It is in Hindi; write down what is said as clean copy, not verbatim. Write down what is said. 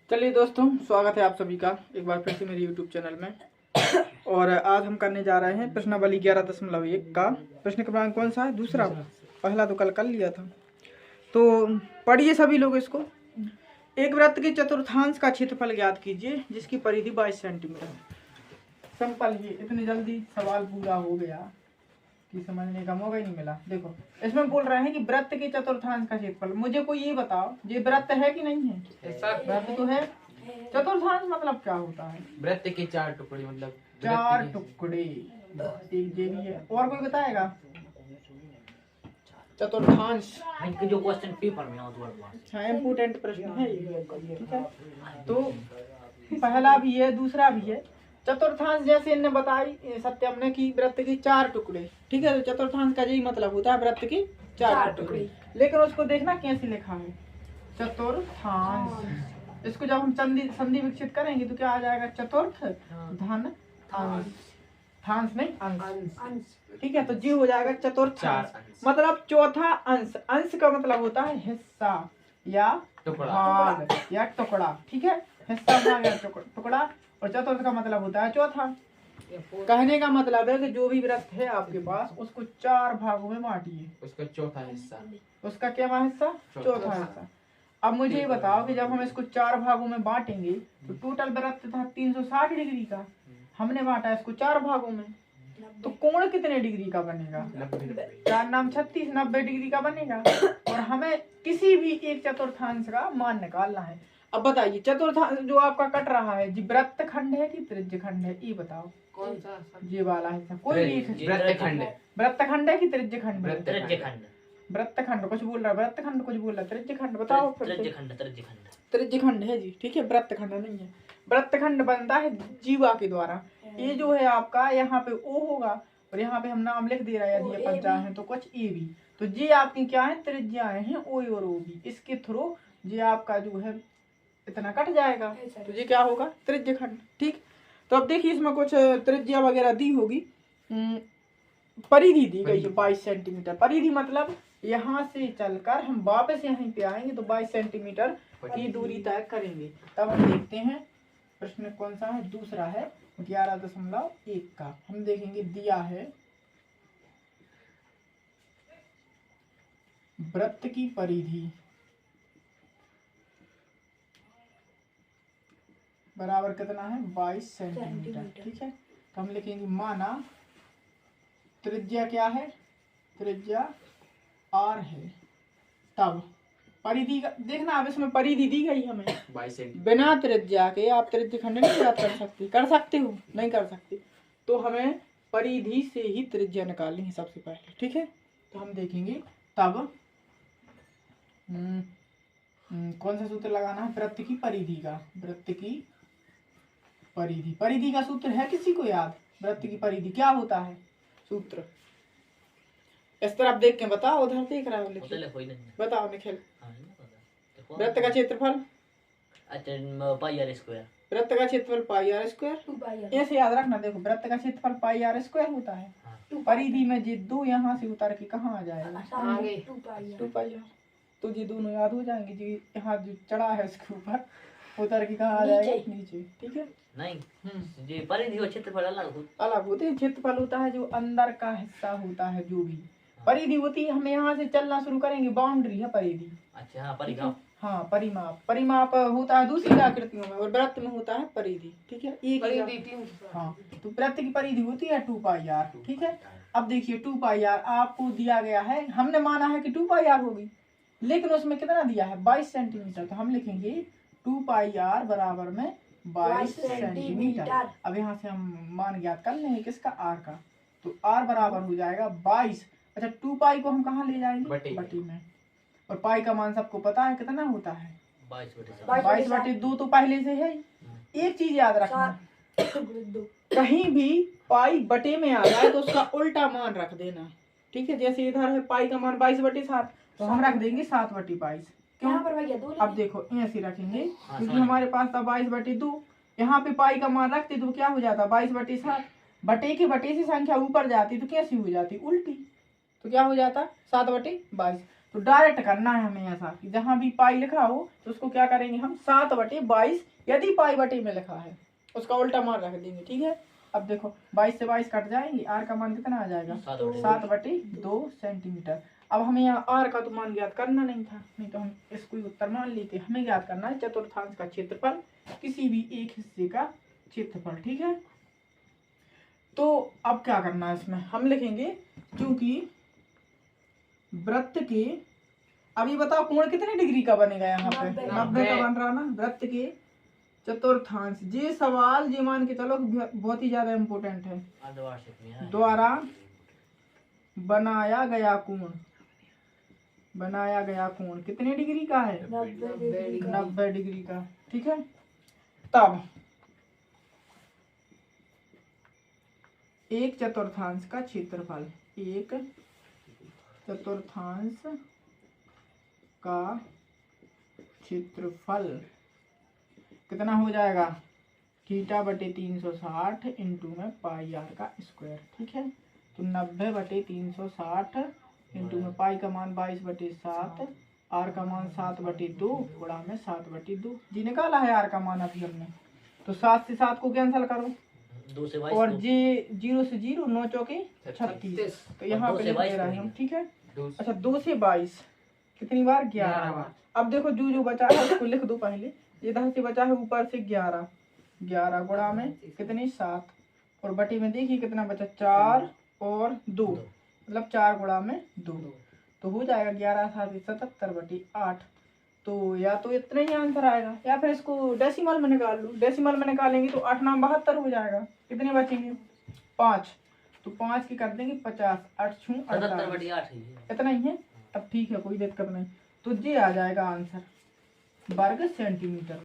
चलिए दोस्तों, स्वागत है आप सभी का एक बार फिर से मेरे YouTube चैनल में। और आज हम करने जा रहे हैं प्रश्नावली 11.1 का प्रश्न क्रमांक कौन सा है? दूसरा। पहला तो कल कर लिया था। तो पढ़िए सभी लोग इसको। एक वृत्त के चतुर्थांश का क्षेत्रफल ज्ञात कीजिए जिसकी परिधि 22 सेंटीमीटर। सिंपल, ये इतनी जल्दी सवाल पूरा हो गया कि समझने का मौका ही नहीं मिला। देखो, इसमें बोल रहे हैं कि वृत्त के चतुर्थांश का क्षेत्रफल। मुझे कोई ये बताओ, ये वृत्त है कि नहीं है? वृत्त तो है। चतुर्थांश मतलब क्या होता है? वृत्त के 4 टुकड़े, मतलब 4 टुकड़े। एक ये भी है। और कोई बताएगा? चतुर्थांश जो क्वेश्चन पेपर में हाँ, इम्पोर्टेंट प्रश्न है ये। ठीक है, तो पहला भी है, दूसरा भी है। चतुर्थांश जैसे इन्हें बताई सत्यम ने कि वृत्त के 4 टुकड़े। ठीक है, तो चतुर्थांश का यही मतलब होता है, वृत्त के 4 टुकड़े। लेकिन उसको देखना कैसे लिखा है, चतुर्थांश। इसको जब हम संधि विकसित करेंगे तो क्या आ जाएगा? चतुर्थ धन अंश। थांस नहीं, अंश। ठीक है, तो जी हो जाएगा चतुर्थांश, मतलब चौथा अंश। अंश का मतलब होता है हिस्सा या भाग या टुकड़ा। ठीक है, हिस्सा, भाग या टुकड़ा। और चतुर्थ का मतलब होता है चौथा। कहने का मतलब है कि जो भी वृत्त है आपके पास उसको 4 भागों में बांटिए। उसका चौथा हिस्सा, उसका क्या हिस्सा? चौथा हिस्सा। अब मुझे ये बताओ कि जब हम इसको 4 भागों में बांटेंगे तो टोटल वृत्त था 360 डिग्री का। हमने बांटा इसको 4 भागों में, तो कोण कितने डिग्री का बनेगा? 4 नाम 36, 90 डिग्री का बनेगा। और हमें किसी भी एक चतुर्थांश का मान निकालना है। अब बताइए, चतुर्थांश जो आपका कट रहा है जी, वृत्त खंड है कि त्रिज्य खंड है? ये बताओ। कौन सा? ये वाला हिस्सा कोई भी वृत्त खंड है। वृत्त खंड है कि त्रिज्य खंड है? वृत्त वृत्तखंड कुछ बोल रहा है, वृत्तखंड कुछ बोल रहा है, त्रिज्यखंड बताओ फिर से। त्रिज्यखंड है जी। ठीक है, वृत्तखंड नहीं है। वृत्तखंड बनता है जीवा के द्वारा। ये जो है आपका, यहाँ पे ओ होगा और यहाँ पे हम नाम लिख दे रहे हैं यदि अपन चाहें तो कुछ ए बी। तो जी आपकी क्या है? त्रिज्याएं हैं ओ और ओ बी। इसके थ्रू जी आपका जो है इतना कट जाएगा, तो ये क्या होगा? त्रिज्यखंड। ठीक, तो अब देखिए इसमें कुछ त्रिज्या वगैरह दी होगी। परिधि दी गई है 22 सेंटीमीटर। परिधि मतलब यहाँ से चलकर हम वापस यहीं पे आएंगे तो 22 सेंटीमीटर की दूरी तय करेंगे। तब हम देखते हैं प्रश्न कौन सा है? दूसरा है 11.1 का। हम देखेंगे, दिया है वृत्त की परिधि बराबर कितना है? 22 सेंटीमीटर। ठीक है, तो हम लिखेंगे माना त्रिज्या क्या है? त्रिज्या आर है। तब परिधि का देखना, अब इसमें परिधि दी गई हमें 22 सेंटीमीटर। बिना त्रिज्या के आप त्रिज्य खंड नहीं ज्ञात कर सकते। कर सकते हो? नहीं कर सकते। तो हमें परिधि से ही त्रिज्या निकालनी है सबसे पहले। ठीक है, तो हम देखेंगे तब कौन सा सूत्र लगाना है? वृत्त की परिधि का। वृत्त की परिधि, परिधि का सूत्र है किसी को याद? वृत्त की परिधि क्या होता है सूत्र? इस तरफ देख के बताओ, उधर देख रहा हूँ, बताओ निखिल। वृत्त का क्षेत्रफल पाई आर स्क्वायर। वृत्त का क्षेत्रफल पाई आर स्क्वायर। ऐसे याद रखना। देखो, वृत्त का क्षेत्रफल पाई आर स्क्वायर होता है। परिधि में जी 2 यहाँ से उतार के कहाँ आ जाएगा? 2 पाई आर। तो जी दोनों याद हो जाएंगे जी। यहाँ जो चढ़ा है उसके ऊपर उतर के कहाँ आ जाएगा? नीचे। ठीक है, नहीं जी, परिधि और क्षेत्रफल अलग होते हैं। क्षेत्रफल होता है जो अंदर का हिस्सा होता है, जो भी। परिधि होती है, हम यहाँ से चलना शुरू करेंगे, बाउंड्री है परिधि। अच्छा, हाँ, परिमाप। हाँ, परिमाप। परिमाप होता है दूसरी आकृतियों में और वृत्त में होता है परिधि। ठीक है, एक हाँ, तो वृत्त की परिधि होती है 2 पाई आर। ठीक है, अब देखिए 2 पाई आर आपको दिया गया है। हमने माना है कि 2 पाई आर होगी, लेकिन उसमें कितना दिया है? 22 सेंटीमीटर। तो हम लिखेंगे 2 पाई आर बराबर में 22 सेंटीमीटर। अब यहाँ से हम मान ज्ञात कर लेंगे किसका? आर का। तो आर बराबर हो जाएगा 22। अच्छा, 2 पाई को हम कहाँ ले जाएंगे? बटी में। और पाई का मान सबको पता है कितना होता है? 22/2 तो पहले से है। एक चीज याद रखना, कहीं भी पाई बटे में आ जाए तो उसका उल्टा मान रख देना। ठीक है, जैसे इधर है पाई का मान 22/7, तो हम रख देंगे 7/22। क्यों? अब देखो ऐसे रखेंगे क्योंकि हमारे पास था 22/2। यहाँ पे पाई का मान रखते तो क्या हो जाता? 22/7। बटे के बटे से संख्या ऊपर जाती तो कैसी हो जाती? उल्टी। तो क्या हो जाता? 7/22। तो डायरेक्ट करना है हमें ऐसा कि जहां भी पाई लिखा हो तो उसको क्या करेंगे हम 7/22, यदि पाई बटे में लिखा है उसका उल्टा मान रख देंगे। ठीक है, अब देखो 22 से 22 कट जाएंगे, आर का मान कितना आ जाएगा 7/2 सेंटीमीटर। अब हमें यहाँ आर का तो मान ज्ञात करना नहीं था, नहीं तो हम इसको ही उत्तर मान लेते। हमें ज्ञात करना है चतुर्थांश का क्षेत्रफल, किसी भी एक हिस्से का क्षेत्रफल। ठीक है, तो अब क्या करना है इसमें हम लिखेंगे, क्योंकि वृत्त के, अभी बताओ कोण कितने डिग्री का बनेगा यहाँ पे 90 का बन रहा ना। वृत्त के चतुर्थांश, ये सवाल ये मान के चलो बहुत ही ज्यादा इम्पोर्टेंट है। द्वारा बनाया गया कोण कितने डिग्री का है 90 डिग्री का। ठीक है, तब एक चतुर्थांश का क्षेत्रफल, एक चतुर्थांश का क्षेत्रफल कितना हो जाएगा θ/360 इंटू में पाई आर का स्क्वायर। ठीक है, तो 90/360 इंटू में पाई का मान 22/7, आर का मान 7/2 गुणा में 7/2 जी निकाला है आर का मान अभी हमने। तो 7 से 7 को कैंसिल करो, 2 से 22 और जे 0 से 0 9 चौके 36, तो यहाँ पे लिख दे रहे हैं हम। ठीक है, अच्छा 2 से 22 कितनी बार 11 बार। अब देखो जो बचा है उसको लिख दो पहले, इधर से बचा है ऊपर से 11 गुणा में कितनी 7, और बटी में देखिए कितना बचा 4 और 2, मतलब 4 गुणा में 2, तो हो जाएगा 11 7 77/8। तो या तो इतना ही आंसर आएगा, या फिर इसको डेसिमल में निकाल लो। डेसिमल में निकालेंगे तो 8 9 72 हो जाएगा। कितने बचेंगे 5, तो 5 की कर देंगे 50, 8 6 48, इतना ही है। अब ठीक है, कोई दिक्कत नहीं, तो ये आ जाएगा आंसर वर्ग सेंटीमीटर।